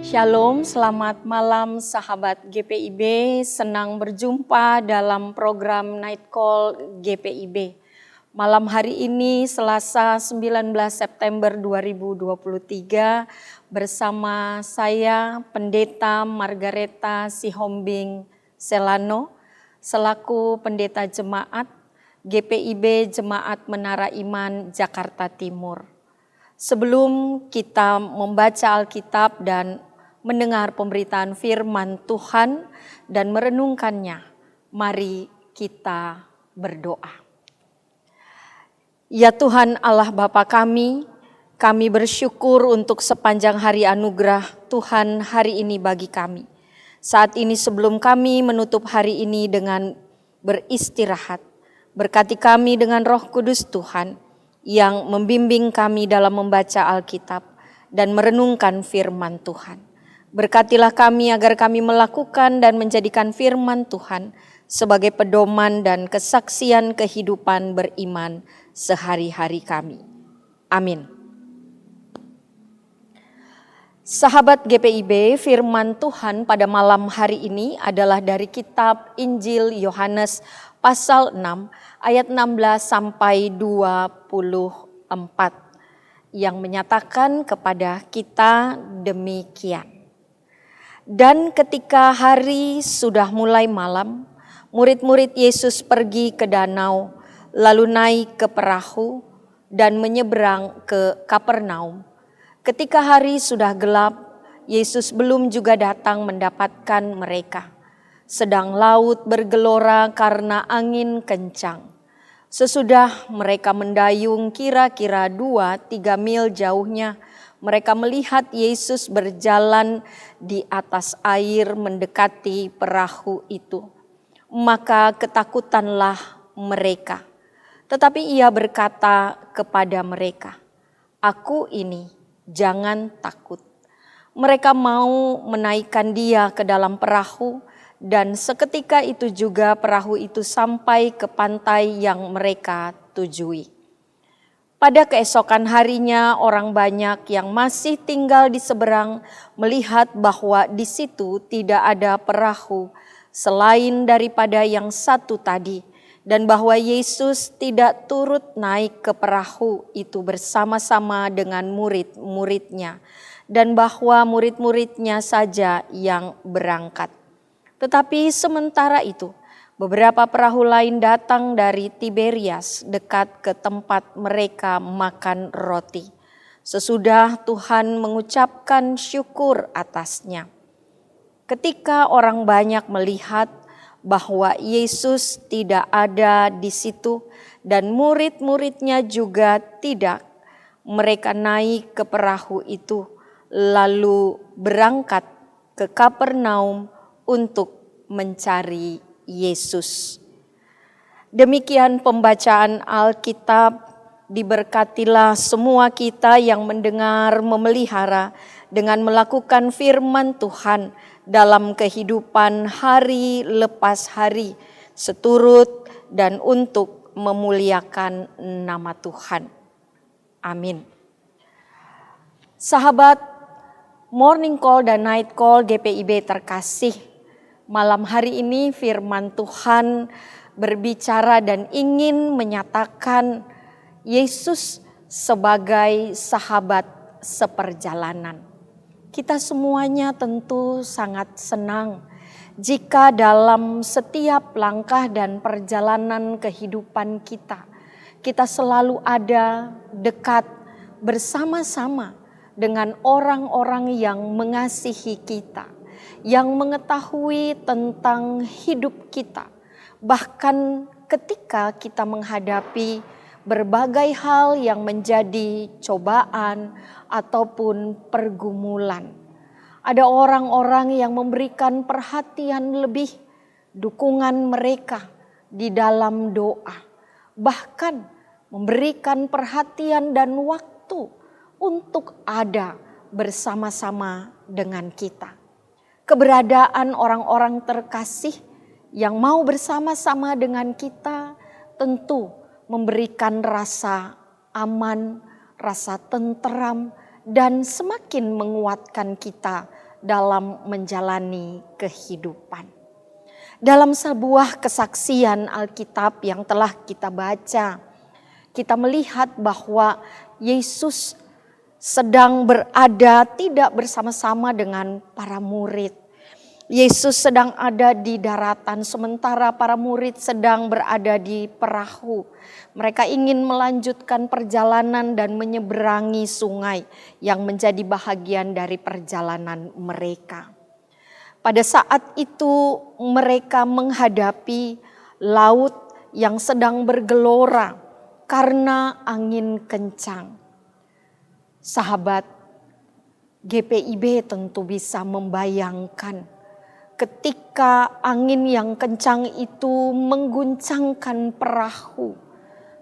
Shalom, selamat malam sahabat GPIB. Senang berjumpa dalam program Night Call GPIB. Malam hari ini Selasa 19 September 2023 bersama saya Pendeta Margareta Sihombing Selano selaku Pendeta Jemaat GPIB Jemaat Menara Iman Jakarta Timur. Sebelum kita membaca Alkitab dan mendengar pemberitaan firman Tuhan dan merenungkannya, mari kita berdoa. Ya Tuhan Allah Bapa kami bersyukur untuk sepanjang hari anugerah Tuhan hari ini bagi kami. Saat ini sebelum kami menutup hari ini dengan beristirahat, berkati kami dengan Roh Kudus Tuhan yang membimbing kami dalam membaca Alkitab dan merenungkan firman Tuhan. Berkatilah kami agar kami melakukan dan menjadikan firman Tuhan sebagai pedoman dan kesaksian kehidupan beriman sehari-hari kami. Amin. Sahabat GPIB, firman Tuhan pada malam hari ini adalah dari kitab Injil Yohanes pasal 6 ayat 16 sampai 24 yang menyatakan kepada kita demikian. Dan ketika hari sudah mulai malam, murid-murid Yesus pergi ke danau, lalu naik ke perahu dan menyeberang ke Kapernaum. Ketika hari sudah gelap, Yesus belum juga datang mendapatkan mereka. Sedang laut bergelora karena angin kencang. Sesudah mereka mendayung kira-kira 2-3 mil jauhnya, mereka melihat Yesus berjalan di atas air mendekati perahu itu. Maka ketakutanlah mereka. Tetapi ia berkata kepada mereka, "Aku ini, jangan takut." Mereka mau menaikkan dia ke dalam perahu, dan seketika itu juga perahu itu sampai ke pantai yang mereka tujui. Pada keesokan harinya orang banyak yang masih tinggal di seberang melihat bahwa di situ tidak ada perahu selain daripada yang satu tadi, dan bahwa Yesus tidak turut naik ke perahu itu bersama-sama dengan murid-muridnya, dan bahwa murid-muridnya saja yang berangkat. Tetapi sementara itu, beberapa perahu lain datang dari Tiberias dekat ke tempat mereka makan roti. Sesudah Tuhan mengucapkan syukur atasnya. Ketika orang banyak melihat bahwa Yesus tidak ada di situ dan murid-muridnya juga tidak, mereka naik ke perahu itu lalu berangkat ke Kapernaum untuk mencari Yesus. Demikian pembacaan Alkitab. Diberkatilah semua kita yang mendengar, memelihara dengan melakukan firman Tuhan dalam kehidupan hari lepas hari, seturut dan untuk memuliakan nama Tuhan. Amin. Sahabat Morning Call dan Night Call GPIB terkasih, malam hari ini firman Tuhan berbicara dan ingin menyatakan Yesus sebagai sahabat seperjalanan. Kita semuanya tentu sangat senang jika dalam setiap langkah dan perjalanan kehidupan kita selalu ada dekat bersama-sama dengan orang-orang yang mengasihi kita, yang mengetahui tentang hidup kita. Bahkan ketika kita menghadapi berbagai hal yang menjadi cobaan ataupun pergumulan, ada orang-orang yang memberikan perhatian lebih, dukungan mereka di dalam doa, bahkan memberikan perhatian dan waktu untuk ada bersama-sama dengan kita. Keberadaan orang-orang terkasih yang mau bersama-sama dengan kita tentu memberikan rasa aman, rasa tenteram, dan semakin menguatkan kita dalam menjalani kehidupan. Dalam sebuah kesaksian Alkitab yang telah kita baca, kita melihat bahwa Yesus sedang berada tidak bersama-sama dengan para murid. Yesus sedang ada di daratan sementara para murid sedang berada di perahu. Mereka ingin melanjutkan perjalanan dan menyeberangi sungai yang menjadi bahagian dari perjalanan mereka. Pada saat itu mereka menghadapi laut yang sedang bergelora karena angin kencang. Sahabat GPIB tentu bisa membayangkan ketika angin yang kencang itu mengguncangkan perahu.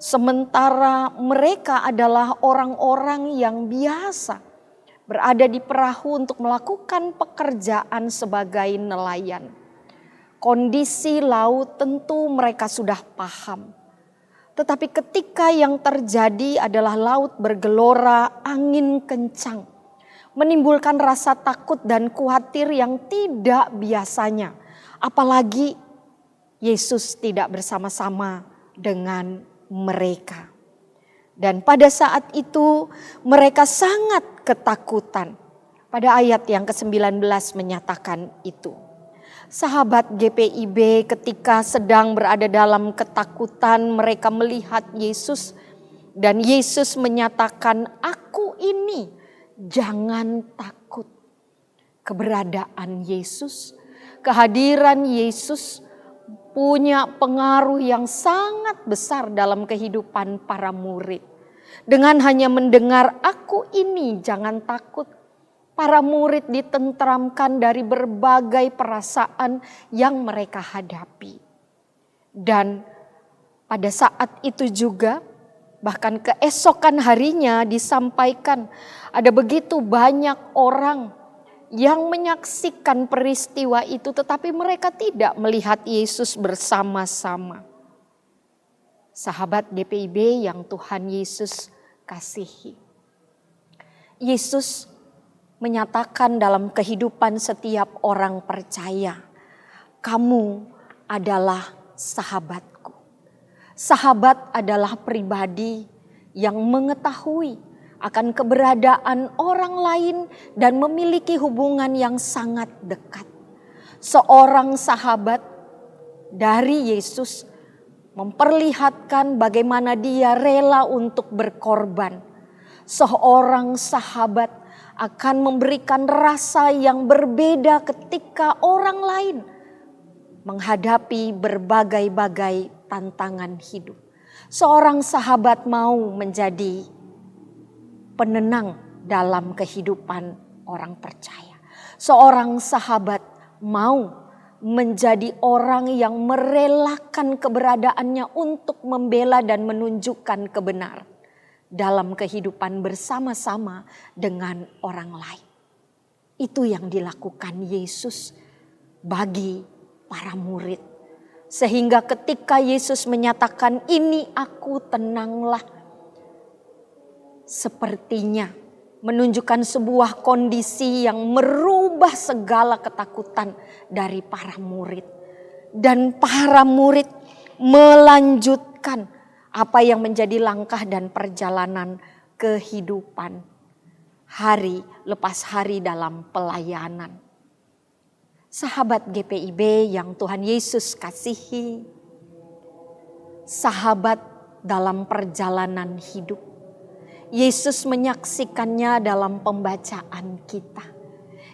Sementara mereka adalah orang-orang yang biasa berada di perahu untuk melakukan pekerjaan sebagai nelayan. Kondisi laut tentu mereka sudah paham. Tetapi ketika yang terjadi adalah laut bergelora, angin kencang, menimbulkan rasa takut dan khawatir yang tidak biasanya. Apalagi Yesus tidak bersama-sama dengan mereka. Dan pada saat itu mereka sangat ketakutan. Pada ayat yang ke-19 menyatakan itu. Sahabat GPIB ketika sedang berada dalam ketakutan mereka melihat Yesus. Dan Yesus menyatakan, "Aku ini, jangan takut." Keberadaan Yesus, kehadiran Yesus punya pengaruh yang sangat besar dalam kehidupan para murid. Dengan hanya mendengar "Aku ini, jangan takut", para murid ditenteramkan dari berbagai perasaan yang mereka hadapi. Dan pada saat itu juga, bahkan keesokan harinya disampaikan ada begitu banyak orang yang menyaksikan peristiwa itu tetapi mereka tidak melihat Yesus bersama-sama. Sahabat GPIB yang Tuhan Yesus kasihi. Yesus menyatakan dalam kehidupan setiap orang percaya, "Kamu adalah sahabatku." Sahabat adalah pribadi yang mengetahui akan keberadaan orang lain dan memiliki hubungan yang sangat dekat. Seorang sahabat dari Yesus memperlihatkan bagaimana dia rela untuk berkorban. Seorang sahabat akan memberikan rasa yang berbeda ketika orang lain menghadapi berbagai-bagai tantangan hidup. Seorang sahabat mau menjadi penenang dalam kehidupan orang percaya. Seorang sahabat mau menjadi orang yang merelakan keberadaannya untuk membela dan menunjukkan kebenaran dalam kehidupan bersama-sama dengan orang lain. Itu yang dilakukan Yesus bagi para murid. Sehingga ketika Yesus menyatakan, "Ini aku, tenanglah." Sepertinya menunjukkan sebuah kondisi yang merubah segala ketakutan dari para murid. Dan para murid melanjutkan apa yang menjadi langkah dan perjalanan kehidupan hari lepas hari dalam pelayanan. Sahabat GPIB yang Tuhan Yesus kasihi, sahabat dalam perjalanan hidup, Yesus menyaksikannya dalam pembacaan kita.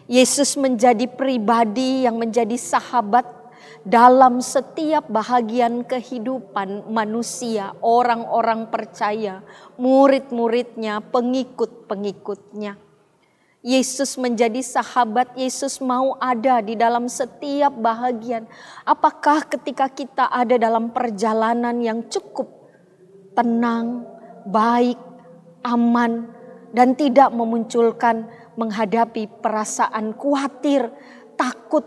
Yesus menjadi pribadi yang menjadi sahabat dalam setiap bahagian kehidupan manusia, orang-orang percaya, murid-muridnya, pengikut-pengikutnya. Yesus menjadi sahabat, Yesus mau ada di dalam setiap bahagian. Apakah ketika kita ada dalam perjalanan yang cukup tenang, baik, aman, dan tidak memunculkan menghadapi perasaan khawatir, takut,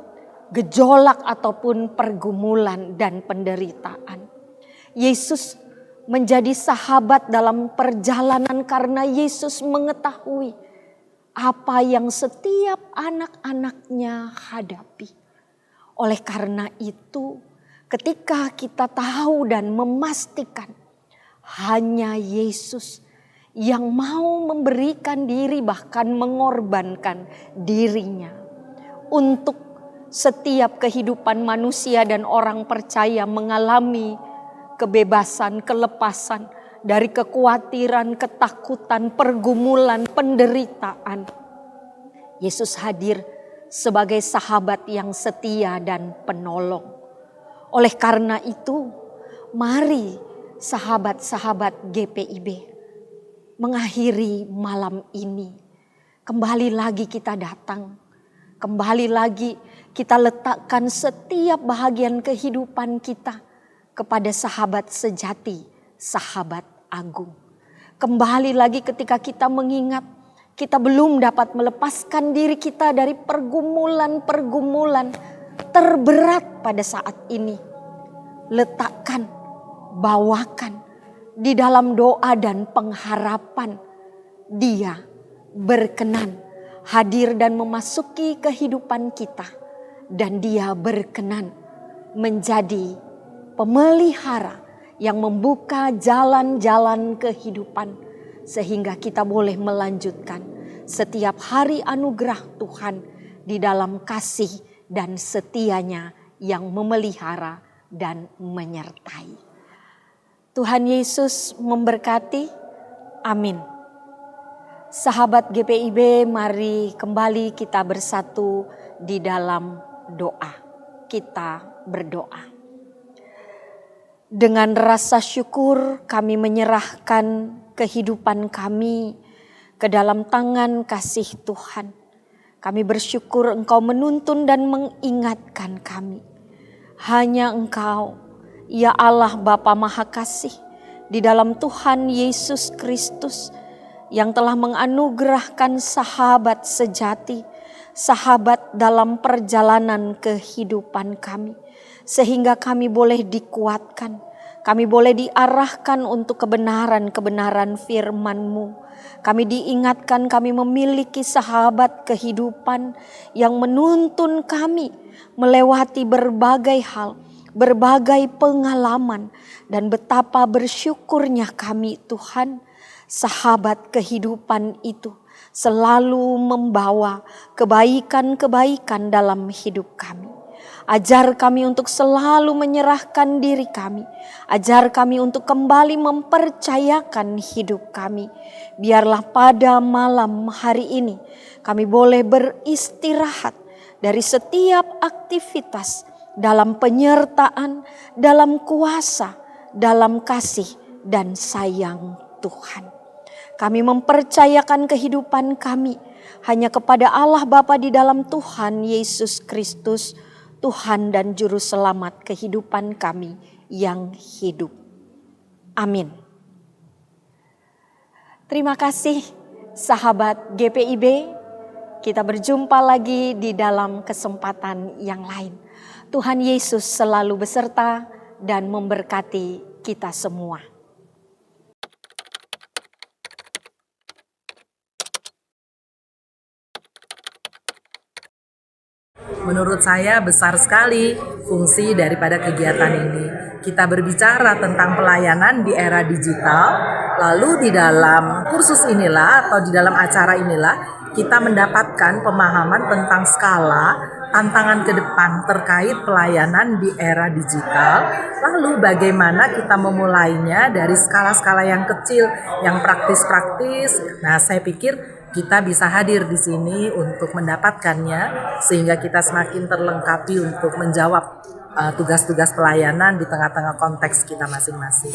gejolak ataupun pergumulan dan penderitaan. Yesus menjadi sahabat dalam perjalanan karena Yesus mengetahui apa yang setiap anak-anaknya hadapi. Oleh karena itu, ketika kita tahu dan memastikan hanya Yesus yang mau memberikan diri, bahkan mengorbankan dirinya untuk setiap kehidupan manusia dan orang percaya mengalami kebebasan, kelepasan dari kekhawatiran, ketakutan, pergumulan, penderitaan. Yesus hadir sebagai sahabat yang setia dan penolong. Oleh karena itu, mari sahabat-sahabat GPIB mengakhiri malam ini. Kembali lagi kita datang. Kembali lagi kita letakkan setiap bahagian kehidupan kita kepada sahabat sejati, sahabat agung. Kembali lagi ketika kita mengingat kita belum dapat melepaskan diri kita dari pergumulan-pergumulan terberat pada saat ini. Letakkan, bawakan di dalam doa dan pengharapan. Dia berkenan hadir dan memasuki kehidupan kita. Dan dia berkenan menjadi pemelihara yang membuka jalan-jalan kehidupan. Sehingga kita boleh melanjutkan setiap hari anugerah Tuhan di dalam kasih dan setianya yang memelihara dan menyertai. Tuhan Yesus memberkati. Amin. Sahabat GPIB, mari kembali kita bersatu di dalam doa. Kita berdoa. Dengan rasa syukur kami menyerahkan kehidupan kami ke dalam tangan kasih Tuhan. Kami bersyukur Engkau menuntun dan mengingatkan kami. Hanya Engkau, ya Allah Bapa Maha Kasih, di dalam Tuhan Yesus Kristus yang telah menganugerahkan sahabat sejati, sahabat dalam perjalanan kehidupan kami. Sehingga kami boleh dikuatkan, kami boleh diarahkan untuk kebenaran-kebenaran firman-Mu. Kami diingatkan kami memiliki sahabat kehidupan yang menuntun kami melewati berbagai hal, berbagai pengalaman. Dan betapa bersyukurnya kami Tuhan, sahabat kehidupan itu selalu membawa kebaikan-kebaikan dalam hidup kami. Ajar kami untuk selalu menyerahkan diri kami. Ajar kami untuk kembali mempercayakan hidup kami. Biarlah pada malam hari ini kami boleh beristirahat dari setiap aktivitas dalam penyertaan, dalam kuasa, dalam kasih dan sayang Tuhan. Kami mempercayakan kehidupan kami hanya kepada Allah Bapa di dalam Tuhan Yesus Kristus, Tuhan dan Juru Selamat kehidupan kami yang hidup. Amin. Terima kasih sahabat GPIB. Kita berjumpa lagi di dalam kesempatan yang lain. Tuhan Yesus selalu beserta dan memberkati kita semua. Menurut saya besar sekali fungsi daripada kegiatan ini. Kita berbicara tentang pelayanan di era digital, lalu di dalam kursus inilah atau di dalam acara inilah kita mendapatkan pemahaman tentang skala tantangan ke depan terkait pelayanan di era digital. Lalu bagaimana kita memulainya dari skala-skala yang kecil, yang praktis-praktis. Nah, saya pikir kita bisa hadir di sini untuk mendapatkannya sehingga kita semakin terlengkapi untuk menjawab tugas-tugas pelayanan di tengah-tengah konteks kita masing-masing.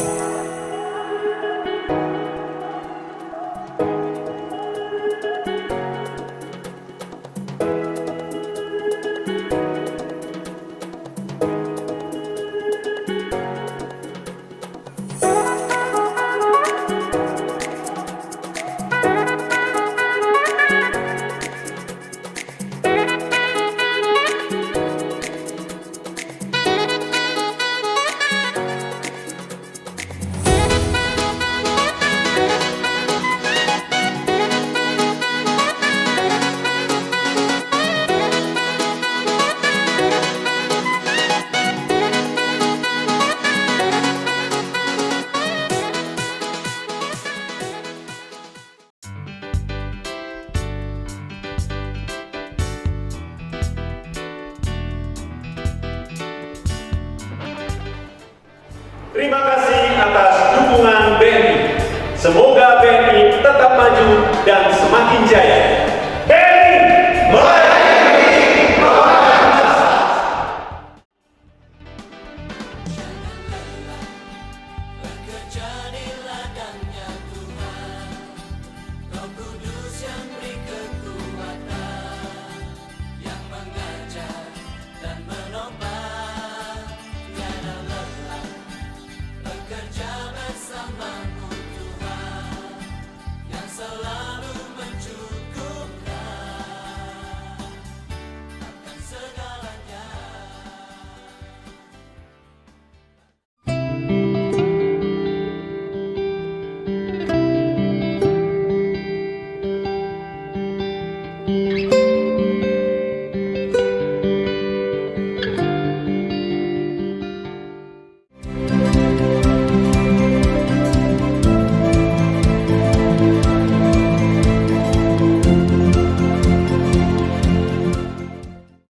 Terima kasih atas dukungan BNI. Semoga BNI tetap maju dan semakin jaya.